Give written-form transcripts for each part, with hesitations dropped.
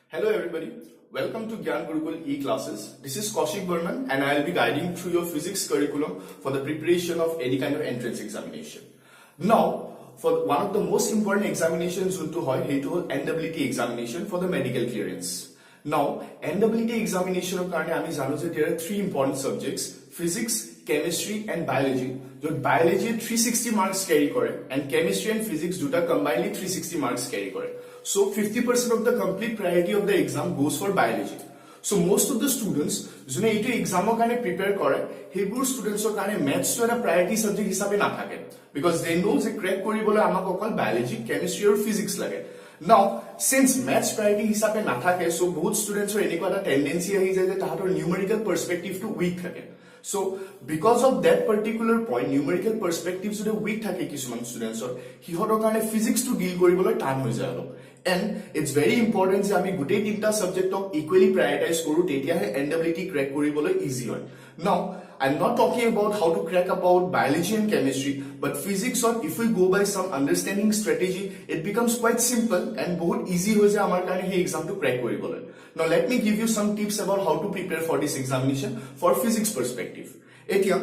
Hello everybody, welcome to GYAN GURUKUL e-classes. This is Kaushik and I will be guiding through your physics curriculum for the preparation of any kind of entrance examination. Now, for one of the most important examinations into NEET examination for the medical clearance. Now, NEET examination of there are three important subjects: physics, chemistry and biology. So biology 360 marks carry kore and chemistry and physics duta combinedly 360 marks carry kore. So 50% of the complete priority of the exam goes for biology. So most of the students jone etu exam karone prepare kore hebur students or karone maths to a priority subject hisabe na thake because they know je crack koribole amak okol biology, chemistry or physics lage. Now, since maths priority hisabe na thake, so both students are enekwa tendency ahi jay je tahator numerical perspective to weak thake. So because of that particular point, numerical perspectives to weak thake kisuman students or hihotor karone physics to deal koribole tan hoi jay alo. And it's very important যে আমি গোটেই তিনটা সাবজেক্টক equally প্ৰায়োৰিটাইজ কৰো তেতিয়াহে NEET crack কৰিবলৈ easy হয়. Now, I'm not talking about how to crack about biology and chemistry, but physics or if we go by some understanding strategy, it becomes quite simple and বহুত easy হৈ যায় আমাৰ কাৰণে এই এক্সামটো crack কৰিবলৈ. Now, let me give you some tips about how to prepare for this examination for physics perspective. এতিয়া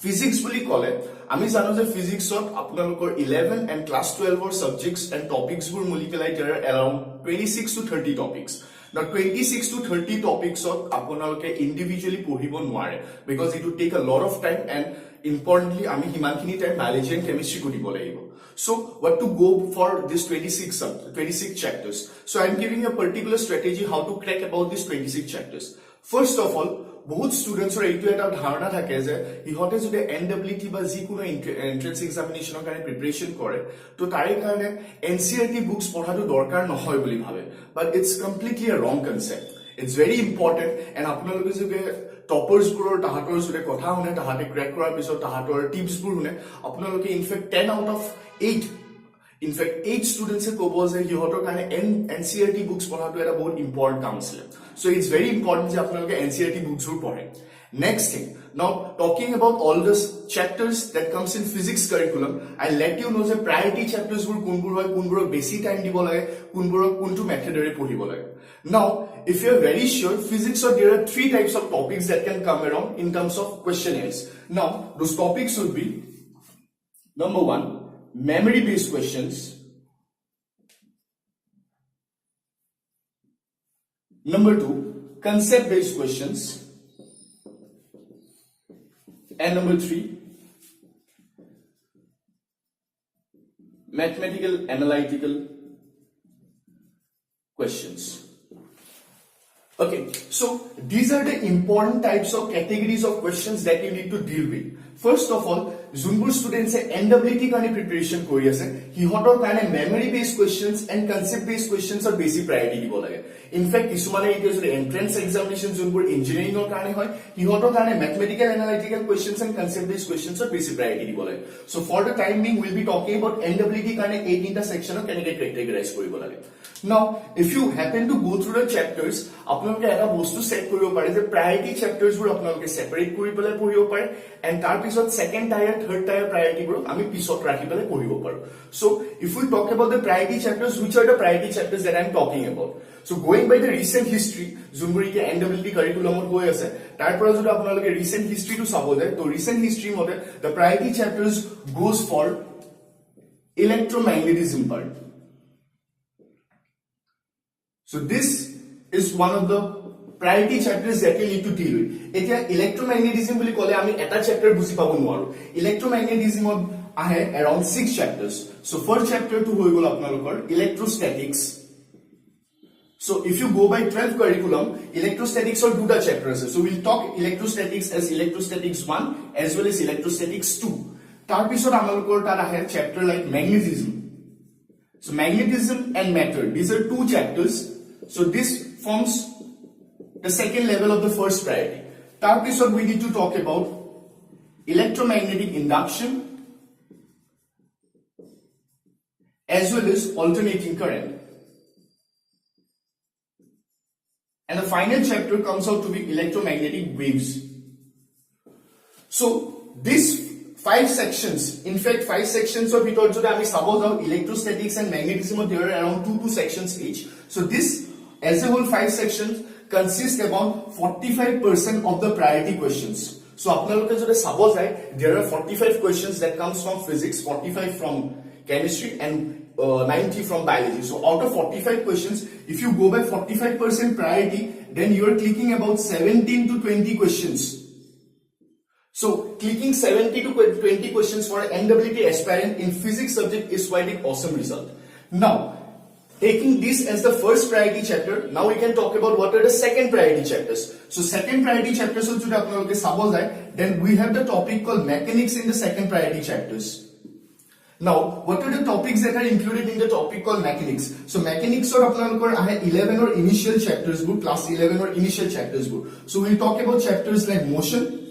physics বুলি কলে আমি জানো যে ফিজিক্সত আপোনালোকৰ 11 and class 12 or subjects and topics বোৰ multiply there around 26 to 30 topics. Now 26 to 30 topics of আপোনালোকে individually পঢ়িব নোৱাৰে because it would take a lot of time and importantly আমি হিমানখিনি টাইম biology and chemistry কৰিব লাগিব. So what to go for this 26 chapters. So I'm giving a particular strategy how to crack about these 26 chapters. First of all, বহুত স্টুডেন্টছৰ এইটো এটা ধাৰণা থাকে যে ইহতে যদি NEET বা যিকোনো এন্ট্ৰেন্স এক্সামিনেশনৰ কাৰণে প্ৰিপাৰেচন কৰে তো তাৰে কাৰণে NCERT বুকস পঢ়াটো দৰকাৰ নহয় বুলি ভাবে but it's completely a wrong concept it's very important and আপোনালোকে যদি টপাৰ্স বোৰৰ তাহাতৰ যদি কথা শুনে তাহাতে ক্র্যাক কৰাৰ পিছত তাহাতৰ টিপস বোৰ শুনে আপোনালোকে in fact 10 out of 8 In fact, 8 students say that hihotor karone NCERT books পঢ়াটো এটা বহুত important কাম আছিল. So it's very important যে আপোনালোকে NCERT books বোৰ পঢ়ে. Next thing, now talking about all the chapters that comes in physics curriculum, I'll let you know the priority chapters বোৰ কোনবোৰ হয়, কোনবোৰক বেছি টাইম দিব লাগে, কোনবোৰক কোনটো মেথডৰে পঢ়িব লাগে. Now, if you are very sure, physics there are 3 types of topics that can come around in terms of questionnaires. Now, those topics would be number 1, memory based questions. Number 2, concept based questions. And number 3, mathematical analytical questions. Okay, so these are the important types of categories of questions that you need to deal with. First of all, যোনবোৰ ষ্টুডেন্টছে NEET কাৰণে preparation কৰি আছে হিহতৰ কাৰণে memory based questions and concept based কোৱেশ্চনছৰ বেছি priority দিব লাগে ইনফেক্ট কিছুমানে এতিয়া যদি এন্ট্ৰেন্স এক্সামিনেশন যোনবোৰ ইঞ্জিনিয়াৰিংৰ কাৰণে হয় হিহতৰ কাৰণে mathematical analytical questions and concept based কোৱেশ্চনছৰ বেছি প্ৰায়োৰিটি দিব লাগে so for the time being will be talking about NEET কাৰণে এই তিনটা সেকশনক কেনেকৈ কেটেগৰাইজ কৰিব লাগে Now, if you happen to go through the chapters, আপোনালোকে এটা বস্তু সেট কৰিব পাৰে যে priority chapters বোৰ আপোনালোকে সেপাৰেট কৰি পেলাই পঢ়িব পাৰে and তাৰ পিছত second tier, third tier priority বোৰ আমি পিছত ৰাখি পেলাই পঢ়িব পাৰো. So, if we talk about the priority chapters, which are the priority chapters that I'm talking about? So, going by the recent history, যোনবোৰ এতিয়া NEET কাৰিকুলামত গৈ আছে, তাৰ পৰা যদি আপোনালোকে recent history টো চাব যায়, তো recent history মতে the priority chapters goes for electromagnetism part. So this is one of the priority chapters that you need to deal with. এতিয়া electromagnetism বুলি ক'লে আমি এটা chapter বুজি পাব নোৱাৰো electromagnetism আহে around 6 chapters. So first chapter to হৈ গল আপোনালোকৰ electrostatics. So if you go by 12 curriculum, electrostatics or দুটা chapter আছে. So we'll talk electrostatics as electrostatics 1 as well as electrostatics 2. তাৰ পিছত আপোনালোকৰ তাত আহে chapter like magnetism. So magnetism and matter, these are 2 chapters. So this forms the second level of the first priority. Tar pisot we need to talk about electromagnetic induction as well as alternating current. And the final chapter comes out to be electromagnetic waves. So this 5 sections, in fact 5 sections of it also আমি sub যাও electrostatics and magnetism there are around 2 sections each. So this As a whole, 5 sections consist about 45% of the priority questions. So apnaloke jode sabo jai, there are 45 questions that comes from physics, 45 from chemistry, and 90 from biology. So out of 45 questions, if you go by 45% priority, then you are clicking about 17 to 20 questions. So clicking 70 to 20 questions for an NEET aspirant in physics subject is quite an awesome result. Now, taking this as the first priority chapter, now we can talk about what are the second priority chapters. So second priority chapters, then we have the topic called mechanics in the second priority chapters. Now, what are the topics that are included in the topic called mechanics? So mechanics or 11 or initial chapters, class 11 or initial chapters. So we'll talk about chapters like motion.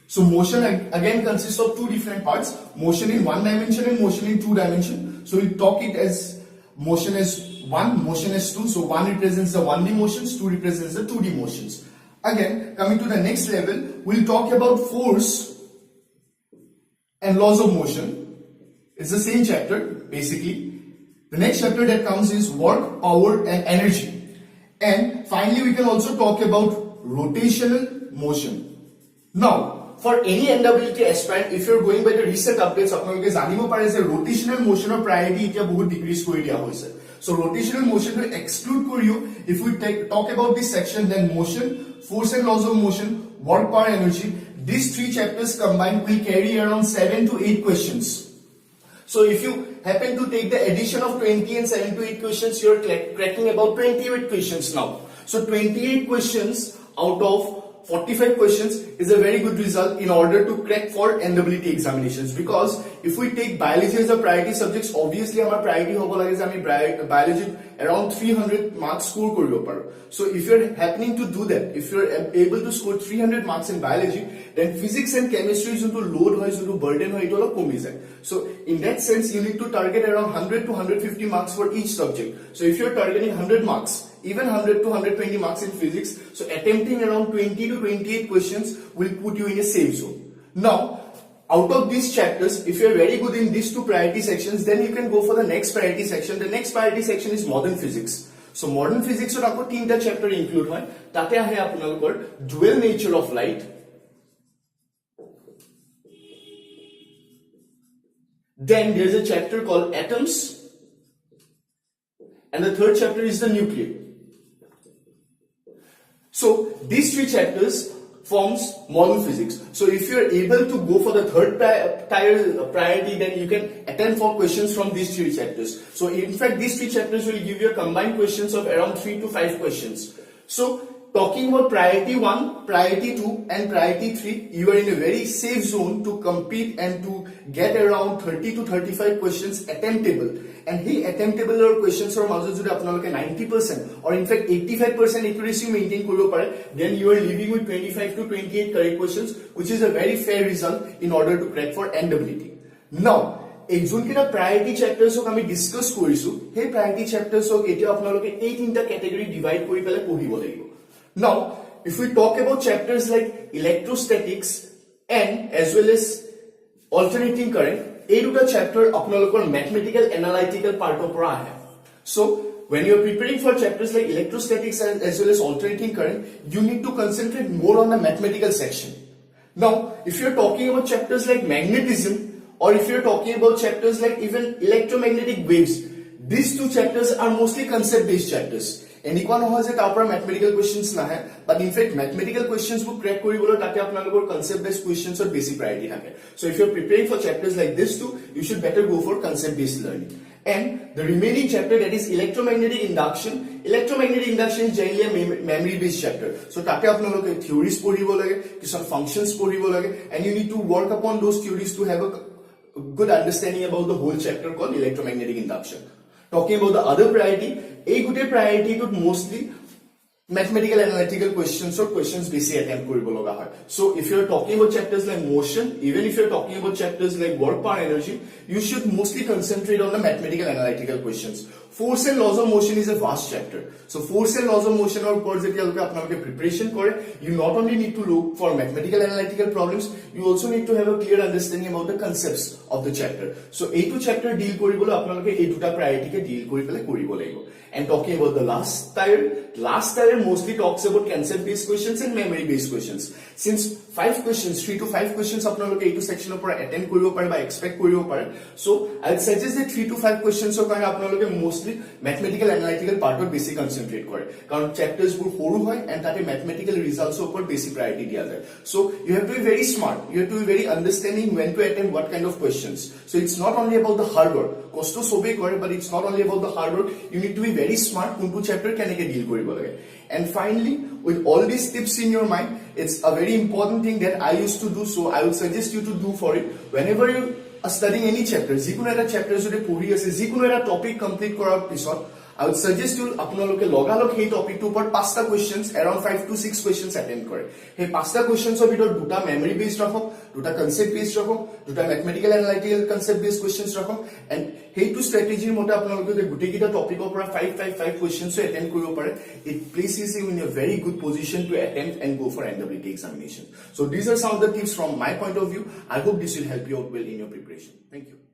So motion again consists of two different parts, motion in 1 dimension and motion in 2 dimension. So we'll talk it as motion as 1, motion as 2. So 1 represents the 1D motions, 2 represents the 2D motions. Again, coming to the next level, we'll talk about force and laws of motion. It's the same chapter, basically. The next chapter that comes is work, power, and energy. And finally, we can also talk about rotational motion. Now, for any NEET aspirant, if you're going by the recent updates, rotational motion or priority decrease kori dia hoise. So rotational motion to exclude koriyo. If we talk about this section, then motion, force and laws of motion, work, power, energy, these 3 chapters combined will carry around 7 to 8 questions. So if you happen to take the addition of 20 and 7 to 8 questions, you're cracking about 28 questions now. So 28 questions out of 45 questions is a very good result in order to crack for NEET examinations, because if we take biology as a priority subjects, obviously our priority hobo lage je ami biology around 300 marks score koribo paro. So if you're happening to do that, if you're able to score 300 marks in biology, then physics and chemistry jonto load hoy, jonto burden hoy, etu olop komi jay. So in that sense, you need to target around 100 to 150 marks for each subject. So if you're targeting 100 marks, even 100 to 120 marks in physics, so attempting around 20 to 28 questions will put you in a safe zone. Now, out of these chapters, if you're very good in these 2 priority sections, then you can go for the next priority section. The next priority section is modern physics. So modern physics or aako 3 chapter include hoy. Tate ahe apnalokor dual nature of light. Then there's a chapter called atoms, and the 3rd chapter is the nuclear. So these 3 chapters forms modern physics. So if you are able to go for the 3rd priority, then you can attempt for questions from these 3 chapters. So in fact, these 3 chapters will give you a combined questions of around 3 to 5 questions. So talking about priority 1, priority 2, and priority 3, you are in a very safe zone to compete and to get around 30 to 35 questions attemptable. And he attemptable questions or মাজত যদি আপোনালোকে 90% or in fact 85% accuracy maintain কৰিব পাৰে, then you are leaving with 25 to 28 correct questions, which is a very fair result in order to crack for NEET. Now, এই যোনকেইটা priority chapters হক আমি discuss কৰিছো, সেই priority chapters হক এতিয়া আপোনালোকে এই 3টা category divide কৰি পেলাই পঢ়িব লাগিব. Now, if we talk about chapters like electrostatics and as well as alternating current, এই দুটা chapter আপোনালোকৰ mathematical analytical part of পৰা আহে. So when you are preparing for chapters like electrostatics and as well as alternating current, you need to concentrate more on the mathematical section. Now, if you are talking about chapters like magnetism, or if you are talking about chapters like even electromagnetic waves, these 2 chapters are mostly concept based chapters. এনেকুৱা নহয় যে তাৰ পৰা mathematical questions নাহে, but in fact mathematical questions book crack কৰিবলৈ তাতে আপোনালোকৰ concept based questions or basic priority থাকে. So if you're preparing for chapters like this too, you should better go for concept based learning. And the remaining chapter, that is electromagnetic induction. Electromagnetic induction is generally a memory based chapter. So তাতে আপোনালোকে theories পঢ়িব লাগে, কিছুমান functions পঢ়িব লাগে, and you need to work upon those theories to have a good understanding about the whole chapter called electromagnetic induction. Talking about the other priority, a good priority could mostly mathematical analytical questions or questions basically attempt koribo loga hoy. So if you're talking about chapters like motion, even if you're talking about chapters like work, power, energy, you should mostly concentrate on the mathematical analytical questions. Force and laws of motion is a vast chapter. So force and laws of motion or upor jeti aloke apnaloke preparation kore, you not only need to look for mathematical analytical problems, you also need to have a clear understanding about the concepts of the chapter. So ei two chapter deal koribole apnaloke ei duta priority ke deal kori pele koribo lagibo. And talking about the last tier mostly talks about concept based questions and memory based questions. Since 3 to 5 questions apnaloke ei two section opor attend koribo pare ba expect koribo pare, so I would suggest that 3 to 5 questions or kare apnaloke mostly mathematical analytical part or basic concentrate kore, karon chapters bur horu hoy and tate mathematical results opor basic priority dia jay. So you have to be very smart, you have to be very understanding when to attempt what kind of questions. So it's not only about the hard work, kosto sobe kore, but it's not only about the hard work, you need to be very smart kuntu chapter keneke deal koribo lage. And finally, with all these tips in your mind, it's a very important thing that I used to do, so I would suggest you to do for it. Whenever you are studying any chapter, jikono eta chapter jodi pori ase, jikono eta topic complete korar pisot, I would suggest you apnaloke logalog hey topic to upor 5 questions, around 5 to 6 questions attempt kore. Hey 5 questions of it duta memory based rakhok, duta concept based rakhok, duta mathematical analytical concept based questions rakhok, and hey to strategy mota apnaloke gutei kita topic opor 5 questions to attempt koribo pare. It places you in a very good position to attempt and go for NEET examination. So these are some of the tips from my point of view. I hope this will help you out well in your preparation. Thank you.